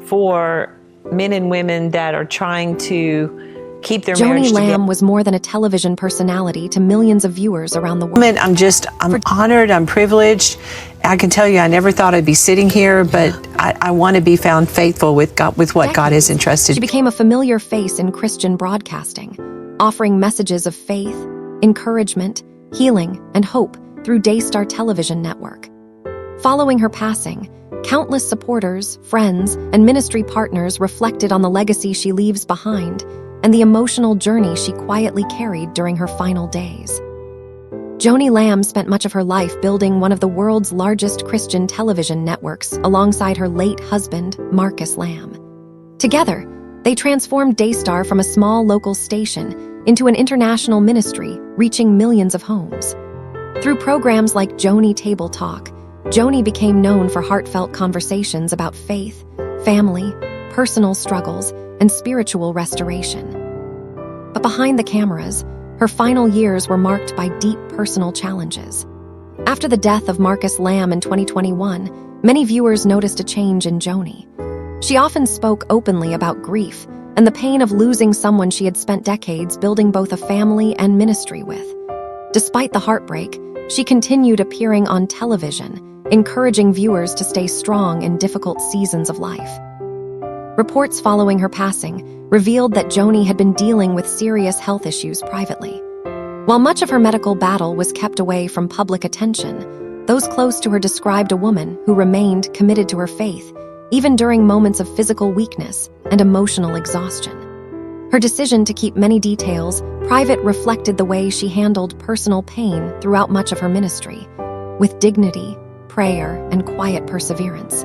for men and women that are trying to keep their marriage Joni together. Lamb was more than a television personality to millions of viewers around the world. I'm honored, I'm privileged. I can tell you I never thought I'd be sitting here, but I want to be found faithful with God, with what God has entrusted. She became a familiar face in Christian broadcasting, offering messages of faith, encouragement, healing, and hope through Daystar Television Network. Following her passing, countless supporters, friends, and ministry partners reflected on the legacy she leaves behind and the emotional journey she quietly carried during her final days. Joni Lamb spent much of her life building one of the world's largest Christian television networks alongside her late husband, Marcus Lamb. Together, they transformed Daystar from a small local station into an international ministry reaching millions of homes. Through programs like Joni Table Talk, Joni became known for heartfelt conversations about faith, family, personal struggles, and spiritual restoration. But behind the cameras, her final years were marked by deep personal challenges. After the death of Marcus Lamb in 2021, many viewers noticed a change in Joni. She often spoke openly about grief and the pain of losing someone she had spent decades building both a family and ministry with. Despite the heartbreak, she continued appearing on television, encouraging viewers to stay strong in difficult seasons of life. Reports following her passing revealed that Joni had been dealing with serious health issues privately. While much of her medical battle was kept away from public attention, those close to her described a woman who remained committed to her faith, even during moments of physical weakness and emotional exhaustion. Her decision to keep many details private reflected the way she handled personal pain throughout much of her ministry, with dignity, prayer, and quiet perseverance.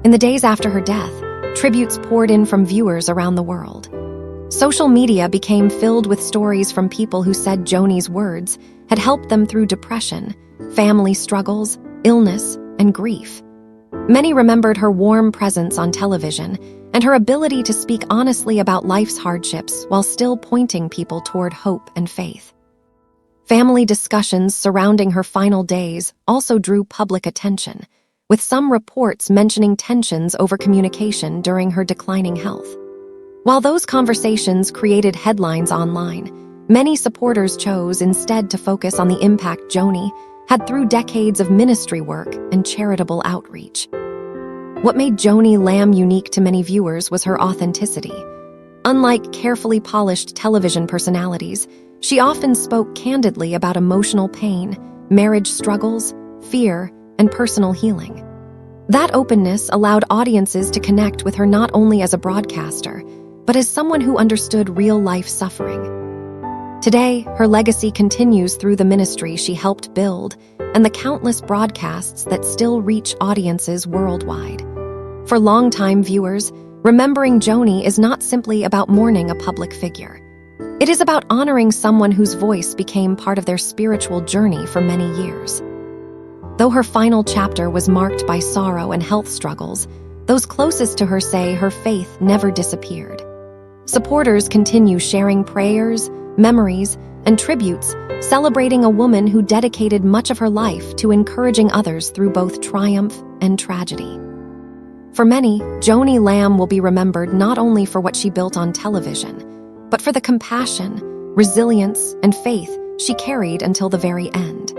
In the days after her death, tributes poured in from viewers around the world. Social media became filled with stories from people who said Joni's words had helped them through depression, family struggles, illness, and grief. Many remembered her warm presence on television and her ability to speak honestly about life's hardships while still pointing people toward hope and faith. Family discussions surrounding her final days also drew public attention, with some reports mentioning tensions over communication during her declining health. While those conversations created headlines online, many supporters chose instead to focus on the impact Joni had through decades of ministry work and charitable outreach. What made Joni Lamb unique to many viewers was her authenticity. Unlike carefully polished television personalities, she often spoke candidly about emotional pain, marriage struggles, fear, and personal healing. That openness allowed audiences to connect with her not only as a broadcaster, but as someone who understood real-life suffering. Today, her legacy continues through the ministry she helped build and the countless broadcasts that still reach audiences worldwide. For longtime viewers, remembering Joni is not simply about mourning a public figure. It is about honoring someone whose voice became part of their spiritual journey for many years. Though her final chapter was marked by sorrow and health struggles, those closest to her say her faith never disappeared. Supporters continue sharing prayers, memories, and tributes, celebrating a woman who dedicated much of her life to encouraging others through both triumph and tragedy. For many, Joni Lamb will be remembered not only for what she built on television, but for the compassion, resilience, and faith she carried until the very end.